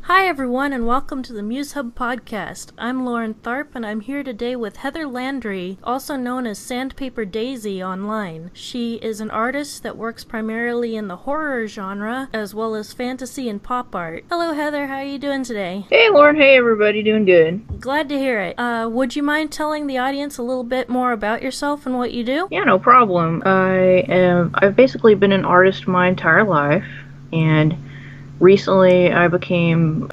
Hi everyone and welcome to the MuseHub podcast. I'm Lauren Tharp and I'm here today with Heather Landry, also known as SandpaperDaisy online. She is an artist that works primarily in the horror genre as well as fantasy and pop art. Hello Heather, how are you doing today? Hey Lauren, hey everybody, doing good. Glad to hear it. Would you mind telling the audience a little bit more about yourself and what you do? Yeah, no problem. I've basically been an artist my entire life, and recently I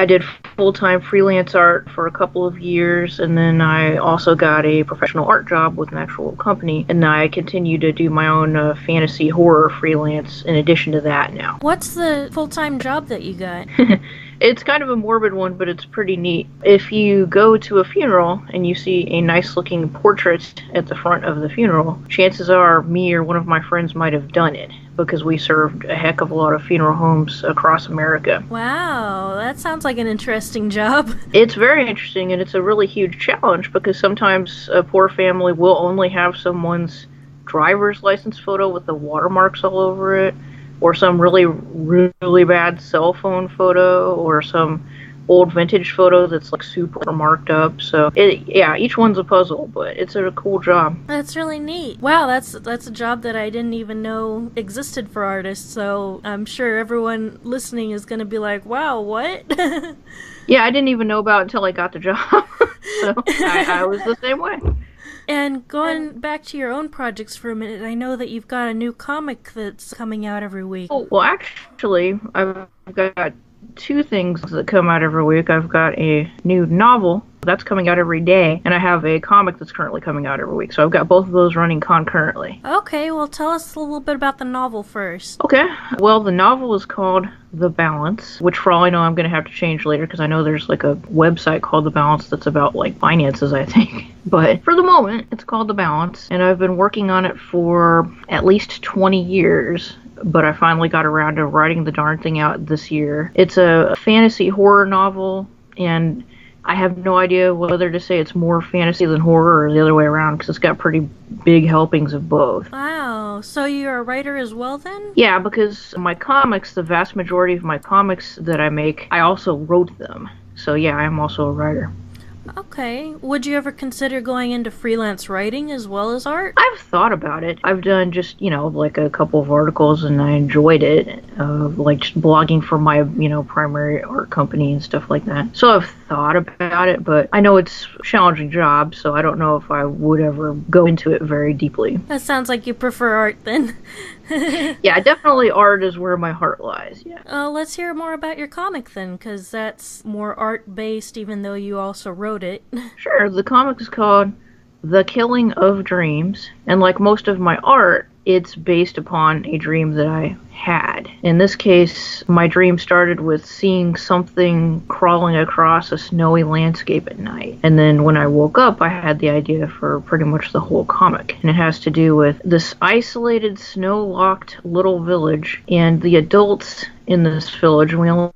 did full-time freelance art for a couple of years, and then I also got a professional art job with an actual company, and I continue to do my own fantasy horror freelance in addition to that now. What's the full-time job that you got? It's kind of a morbid one, but it's pretty neat. If you go to a funeral and you see a nice-looking portrait at the front of the funeral, chances are me or one of my friends might have done it, because we served a heck of a lot of funeral homes across America. Wow, that sounds like an interesting job. It's very interesting, and it's a really huge challenge, because sometimes a poor family will only have someone's driver's license photo with the watermarks all over it, or some really, really bad cell phone photo, or some old vintage photo that's like super marked up. So each one's a puzzle, but it's a cool job. That's really neat. Wow, that's a job that I didn't even know existed for artists. So I'm sure everyone listening is going to be like, "Wow, what?" Yeah, I didn't even know about it until I got the job. So I was the same way. And going back to your own projects for a minute, I know that you've got a new comic that's coming out every week. Oh, well, actually, I've got two things that come out every week. I've got a new novel that's coming out every day, and I have a comic that's currently coming out every week. So I've got both of those running concurrently. Okay, well, tell us a little bit about the novel first. Okay, well, the novel is called The Balance, which for all I know I'm going to have to change later, because I know there's like a website called The Balance that's about like finances, I think. But for the moment, it's called The Balance, and I've been working on it for at least 20 years. But I finally got around to writing the darn thing out this year. It's a fantasy horror novel, and I have no idea whether to say it's more fantasy than horror or the other way around, because it's got pretty big helpings of both. Wow, so you're a writer as well then? Yeah, because my comics, the vast majority of my comics that I make, I also wrote them. So yeah, I'm also a writer. Okay. Would you ever consider going into freelance writing as well as art? I've thought about it. I've done just, like a couple of articles, and I enjoyed it, like just blogging for my, primary art company and stuff like that. So I've thought about it, but I know it's a challenging job, so I don't know if I would ever go into it very deeply. That sounds like you prefer art then. Yeah, definitely art is where my heart lies, yeah. Let's hear more about your comic then, because that's more art-based, even though you also wrote it. Sure, the comic is called The Killing of Dreams, and like most of my art, it's based upon a dream that I had. In this case, my dream started with seeing something crawling across a snowy landscape at night. And then when I woke up, I had the idea for pretty much the whole comic. And it has to do with this isolated, snow-locked little village, and the adults in this village, and we only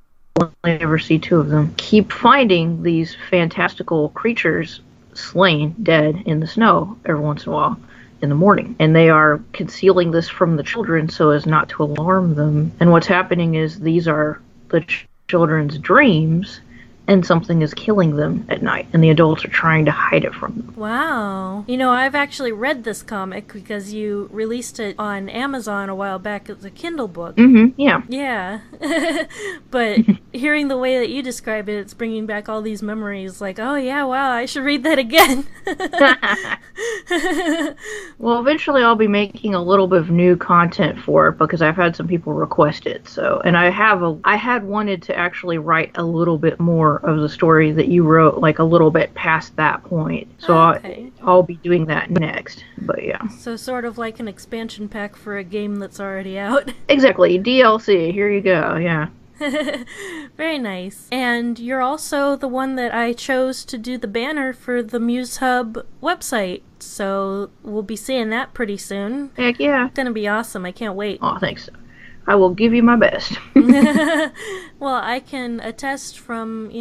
ever see two of them, keep finding these fantastical creatures slain, dead in the snow every once in a while in the morning. And they are concealing this from the children so as not to alarm them. And what's happening is these are the children's dreams, and something is killing them at night, and the adults are trying to hide it from them. Wow. I've actually read this comic because you released it on Amazon a while back as a Kindle book. Mm-hmm, yeah. Yeah. But hearing the way that you describe it, it's bringing back all these memories, like, oh yeah, wow, I should read that again. Well, eventually I'll be making a little bit of new content for it, because I've had some people request it. So, and I had wanted to actually write a little bit more of the story that you wrote, like a little bit past that point. So okay. I'll be doing that next. But yeah. So sort of like an expansion pack for a game that's already out. Exactly. DLC. Here you go. Yeah. Very nice. And you're also the one that I chose to do the banner for the MuseHub website. So we'll be seeing that pretty soon. Heck yeah. It's gonna be awesome. I can't wait. Oh, thanks. I will give you my best. Well, I can attest from,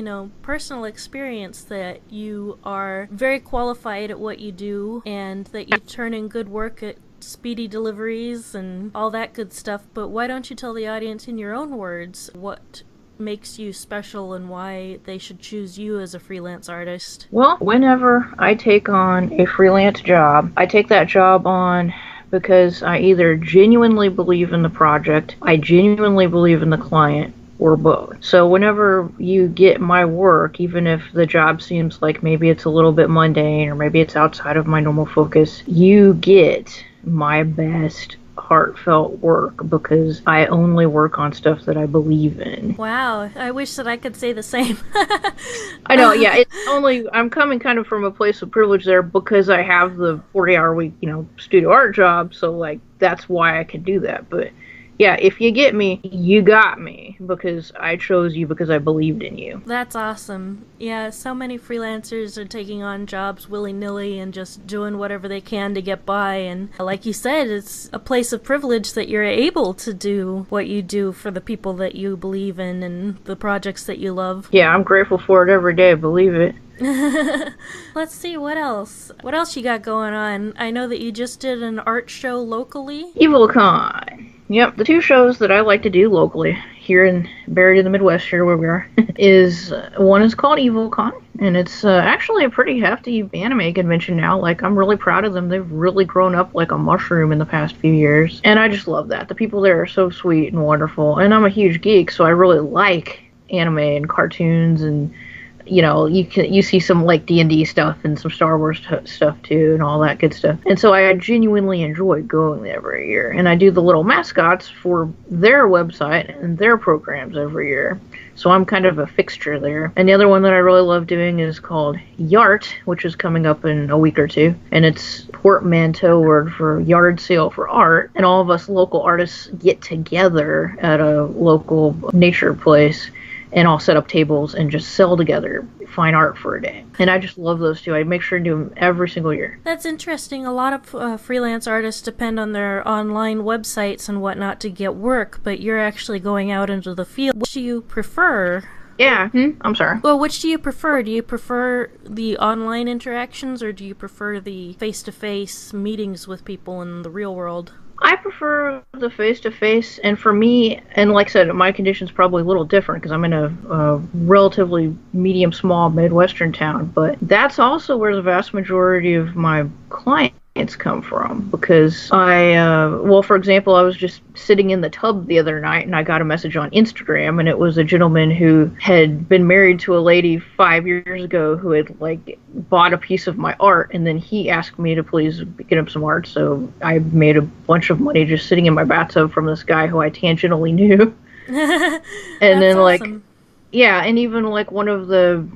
personal experience that you are very qualified at what you do, and that you turn in good work at speedy deliveries and all that good stuff. But why don't you tell the audience in your own words what makes you special and why they should choose you as a freelance artist? Well, whenever I take on a freelance job, I take that job on because I either genuinely believe in the project, I genuinely believe in the client, or both. So whenever you get my work, even if the job seems like maybe it's a little bit mundane or maybe it's outside of my normal focus, you get my best heartfelt work because I only work on stuff that I believe in. Wow, I wish that I could say the same. I know, yeah, I'm coming kind of from a place of privilege there because I have the 40-hour week, studio art job, so like that's why I can do that. But yeah, if you get me, you got me because I chose you because I believed in you. That's awesome. Yeah, so many freelancers are taking on jobs willy-nilly and just doing whatever they can to get by. And like you said, it's a place of privilege that you're able to do what you do for the people that you believe in and the projects that you love. Yeah, I'm grateful for it every day, believe it. Let's see, what else? What else you got going on? I know that you just did an art show locally. EvilCon. Yep, the two shows that I like to do locally here buried in the Midwest here where we are one is called EvilCon, and it's actually a pretty hefty anime convention now. Like, I'm really proud of them. They've really grown up like a mushroom in the past few years, and I just love that. The people there are so sweet and wonderful, and I'm a huge geek, so I really like anime and cartoons, and you see some like D&D stuff and some Star Wars stuff too and all that good stuff. And so I genuinely enjoy going there every year. And I do the little mascots for their website and their programs every year. So I'm kind of a fixture there. And the other one that I really love doing is called Yart, which is coming up in a week or two. And it's portmanteau word for yard sale for art. And all of us local artists get together at a local nature place and all set up tables and just sell together fine art for a day. And I just love those two. I make sure to do them every single year. That's interesting. A lot of freelance artists depend on their online websites and whatnot to get work, but you're actually going out into the field. Which do you prefer? Yeah, I'm sorry. Well, which do you prefer? Do you prefer the online interactions, or do you prefer the face-to-face meetings with people in the real world? I prefer the face-to-face, and for me, and like I said, my condition's probably a little different because I'm in a relatively medium-small Midwestern town, but that's also where the vast majority of my clients come from, because for example, I was just sitting in the tub the other night and I got a message on Instagram, and it was a gentleman who had been married to a lady 5 years ago who had like bought a piece of my art, and then he asked me to please get him some art, so I made a bunch of money just sitting in my bathtub from this guy who I tangentially knew. And then awesome. And even like one of the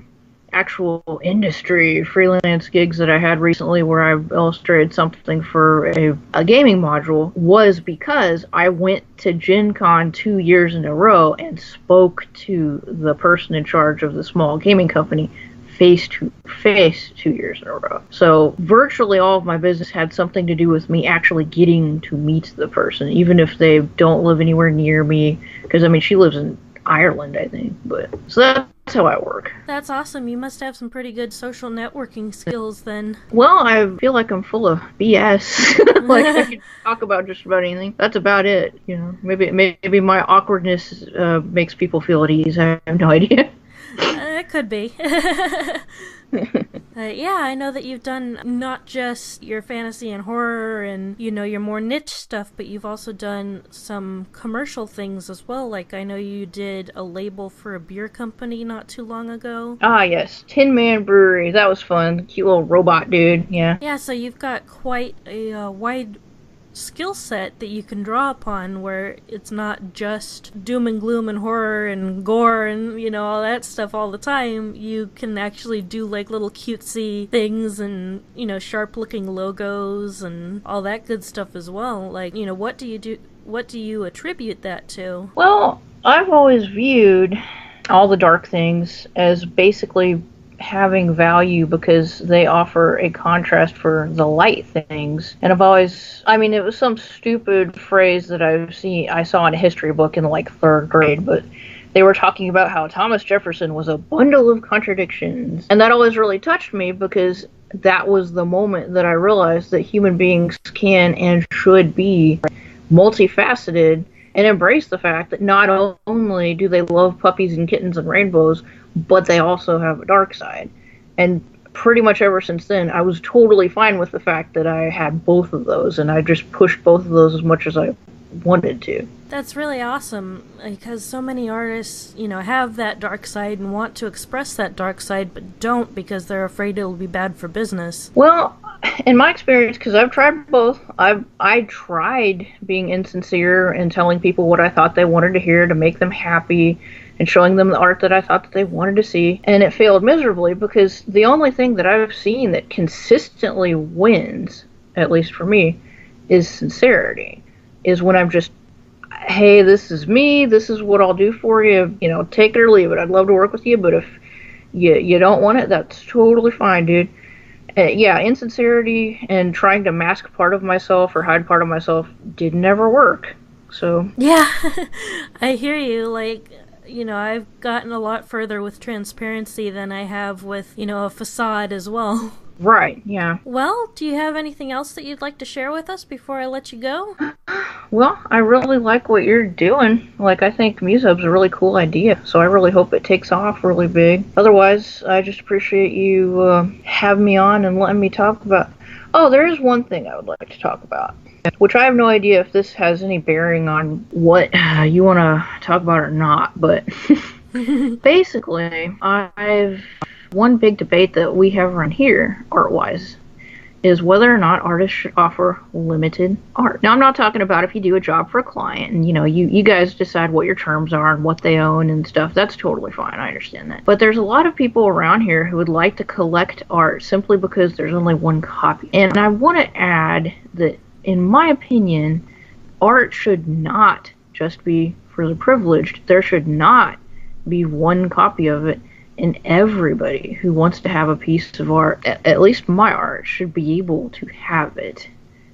actual industry freelance gigs that I had recently where I illustrated something for a gaming module was because I went to Gen Con 2 years in a row and spoke to the person in charge of the small gaming company face to face 2 years in a row. So virtually all of my business had something to do with me actually getting to meet the person, even if they don't live anywhere near me, because I mean she lives in Ireland, I think. But so that's how I work. That's awesome. You must have some pretty good social networking skills then. Well, I feel like I'm full of BS. Like I can talk about just about anything. That's about it. Maybe my awkwardness makes people feel at ease. I have no idea. It could be. Yeah, I know that you've done not just your fantasy and horror and, your more niche stuff, but you've also done some commercial things as well. Like, I know you did a label for a beer company not too long ago. Ah, yes. Tin Man Brewery. That was fun. Cute little robot dude. Yeah. Yeah, so you've got quite a wide skill set that you can draw upon, where it's not just doom and gloom and horror and gore and all that stuff all the time. You can actually do like little cutesy things and sharp looking logos and all that good stuff as well. Like, what do you attribute that to? Well, I've always viewed all the dark things as basically having value because they offer a contrast for the light things. And it was some stupid phrase that I saw in a history book in like 3rd grade, but they were talking about how Thomas Jefferson was a bundle of contradictions. And that always really touched me because that was the moment that I realized that human beings can and should be multifaceted and embrace the fact that not only do they love puppies and kittens and rainbows, but they also have a dark side. And pretty much ever since then, I was totally fine with the fact that I had both of those, and I just pushed both of those as much as I wanted to. That's really awesome, because so many artists, have that dark side and want to express that dark side, but don't because they're afraid it'll be bad for business. Well, in my experience, because I've tried both, I tried being insincere and telling people what I thought they wanted to hear to make them happy and showing them the art that I thought that they wanted to see, and it failed miserably because the only thing that I've seen that consistently wins, at least for me, is sincerity. Is when I'm just, hey, this is me, this is what I'll do for you, take it or leave it. I'd love to work with you, but if you don't want it, that's totally fine, dude. Yeah, insincerity and trying to mask part of myself or hide part of myself did never work. So yeah, I hear you. I've gotten a lot further with transparency than I have with, a facade as well. Right, yeah. Well, do you have anything else that you'd like to share with us before I let you go? Well, I really like what you're doing. I think MuseHub's a really cool idea, so I really hope it takes off really big. Otherwise, I just appreciate you having me on and letting me talk about... Oh, there is one thing I would like to talk about, which I have no idea if this has any bearing on what you want to talk about or not, but basically, one big debate that we have around here, art-wise, is whether or not artists should offer limited art. Now, I'm not talking about if you do a job for a client and, you guys decide what your terms are and what they own and stuff. That's totally fine. I understand that. But there's a lot of people around here who would like to collect art simply because there's only one copy. And I want to add that, in my opinion, art should not just be for the privileged. There should not be one copy of it. And everybody who wants to have a piece of art, at least my art, should be able to have it.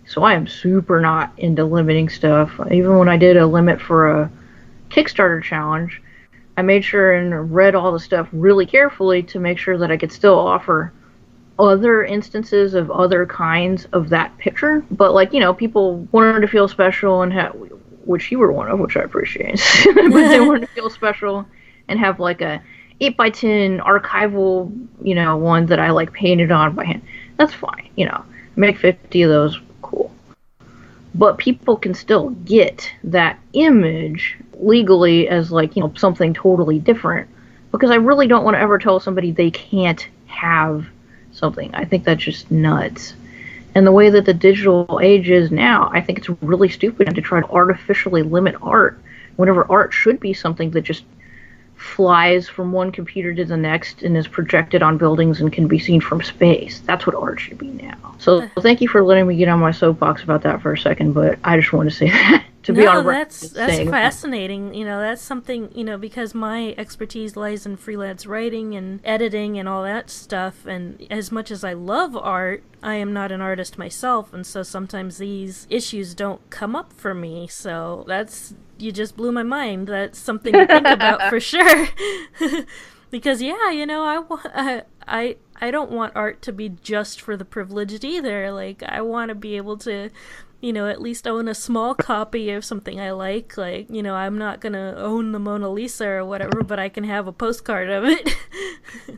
So I am super not into limiting stuff. Even when I did a limit for a Kickstarter challenge, I made sure and read all the stuff really carefully to make sure that I could still offer other instances of other kinds of that picture. But, people wanted to feel special and have, which you were one of, which I appreciate. But they wanted to feel special and have, a 8x10 archival, one that I painted on by hand. That's fine, make 50 of those, cool. But people can still get that image legally as something totally different, because I really don't want to ever tell somebody they can't have something. I think that's just nuts. And the way that the digital age is now, I think it's really stupid to try to artificially limit art whenever art should be something that just flies from one computer to the next and is projected on buildings and can be seen from space. That's what art should be now. So thank you for letting me get on my soapbox about that for a second, but I just wanted to say that. That's fascinating. That's something, because my expertise lies in freelance writing and editing and all that stuff, and as much as I love art, I am not an artist myself, and so sometimes these issues don't come up for me. So you just blew my mind. That's something to think about for sure. Because I don't want art to be just for the privileged either. I want to be able to, at least own a small copy of something I like. I'm not gonna own the Mona Lisa or whatever, but I can have a postcard of it.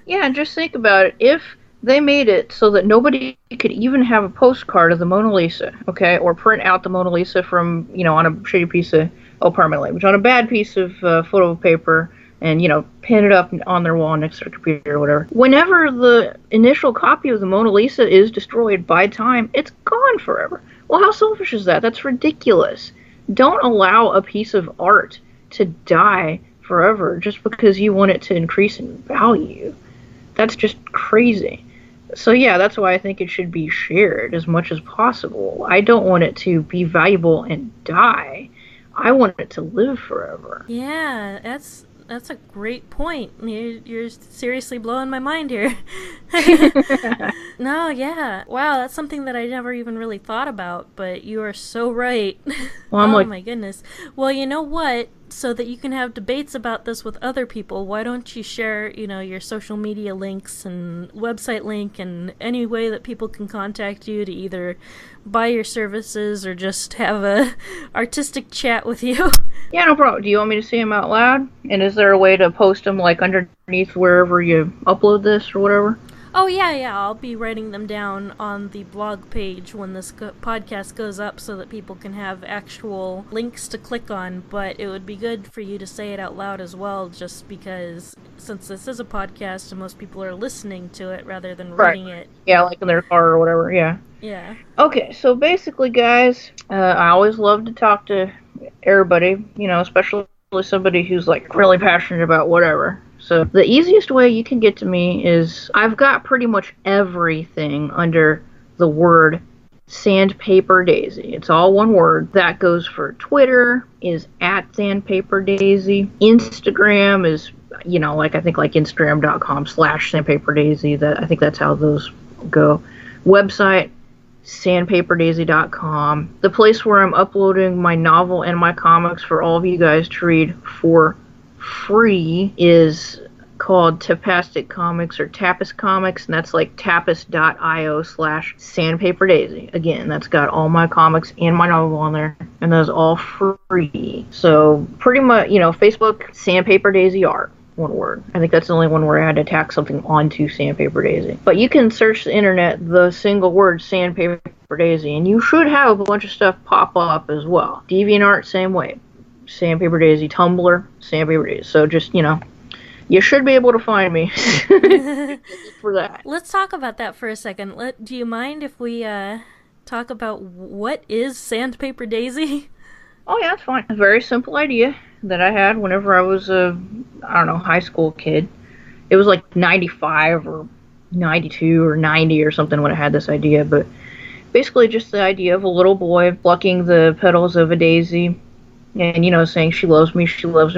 Yeah, and just think about it. If they made it so that nobody could even have a postcard of the Mona Lisa, okay, or print out the Mona Lisa from, on a shitty piece of, pardon my language, on a bad piece of photo paper, and, pin it up on their wall next to their computer or whatever. Whenever the initial copy of the Mona Lisa is destroyed by time, it's gone forever. Well, how selfish is that? That's ridiculous. Don't allow a piece of art to die forever just because you want it to increase in value. That's just crazy. So yeah, that's why I think it should be shared as much as possible. I don't want it to be valuable and die. I want it to live forever. Yeah, that's a great point. You're seriously blowing my mind here. No, yeah. Wow, that's something that I never even really thought about, but you are so right. Well, my goodness. Well, you know what? so that you can have debates about this with other people, why don't you share, your social media links and website link and any way that people can contact you to either buy your services or just have a artistic chat with you? Yeah, no problem. Do you want me to say them out loud? And is there a way to post them, like, underneath wherever you upload this or whatever? Oh, yeah, I'll be writing them down on the blog page when this podcast goes up so that people can have actual links to click on, but it would be good for you to say it out loud as well, just because since this is a podcast and most people are listening to it rather than reading it. Yeah, like in their car or whatever, yeah. Yeah. Okay, so basically, guys, I always love to talk to everybody, especially somebody who's, like, really passionate about whatever. So the easiest way you can get to me is I've got pretty much everything under the word SandpaperDaisy. It's all one word. That goes for Twitter is @SandpaperDaisy. Instagram is, I think like Instagram.com/SandpaperDaisy. I think that's how those go. Website, SandpaperDaisy.com. The place where I'm uploading my novel and my comics for all of you guys to read for free is called Tapastic Comics or Tapas Comics, and that's like tapas.io/SandpaperDaisy. Again, that's got all my comics and my novel on there, and those all free. So pretty much, Facebook, SandpaperDaisy Art. One word. I think that's the only one where I had to tack something onto SandpaperDaisy. But you can search the internet, the single word SandpaperDaisy, and you should have a bunch of stuff pop up as well. DeviantArt, same way. SandpaperDaisy, Tumblr, SandpaperDaisy. So just, you should be able to find me for that. Let's talk about that for a second. Do you mind if we talk about what is SandpaperDaisy? Oh, yeah, that's fine. A very simple idea that I had whenever I was a, high school kid. It was like 95 or 92 or 90 or something when I had this idea, but basically just the idea of a little boy plucking the petals of a daisy and, saying she loves me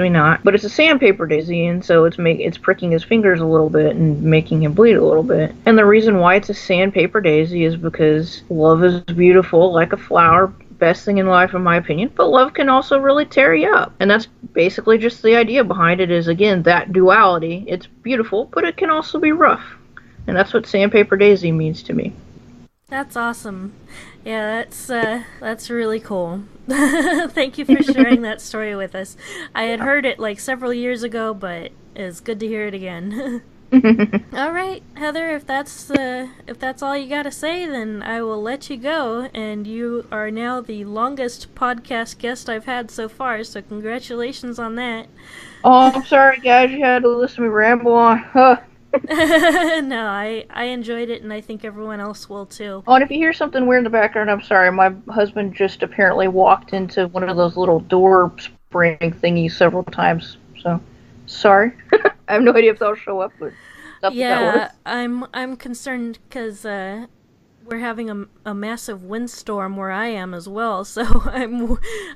not. But it's a sandpaper daisy, and so it's pricking his fingers a little bit and making him bleed a little bit. And the reason why it's a sandpaper daisy is because love is beautiful like a flower, best thing in life in my opinion, but love can also really tear you up. And that's basically just the idea behind it is, again, that duality. It's beautiful, but it can also be rough. And that's what Sandpaper Daisy means to me. That's awesome. Yeah, that's really cool. Thank you for sharing that story with us. I had heard it like several years ago, but it's good to hear it again. All right, Heather, if that's all you got to say, then I will let you go, and you are now the longest podcast guest I've had so far, so congratulations on that. Oh, I'm sorry, guys, you had to listen to me ramble on. Huh. No, I enjoyed it, and I think everyone else will too. Oh, and if you hear something weird in the background, I'm sorry. My husband just apparently walked into one of those little door spring thingies several times, so sorry. I have no idea if they'll show up, but that's what that was. I'm concerned because we're having a massive windstorm where I am as well. So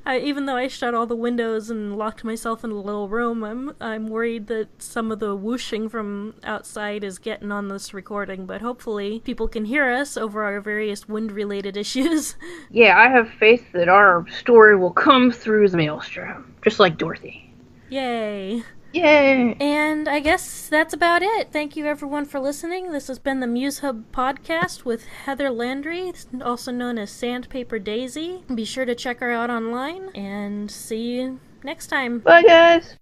even though I shut all the windows and locked myself in a little room, I'm worried that some of the whooshing from outside is getting on this recording. But hopefully people can hear us over our various wind-related issues. Yeah, I have faith that our story will come through the maelstrom, just like Dorothy. Yay! Yay! And I guess that's about it. Thank you everyone for listening. This has been the MuseHub podcast with Heather Landry, also known as Sandpaper Daisy. Be sure to check her out online, and see you next time. Bye, guys!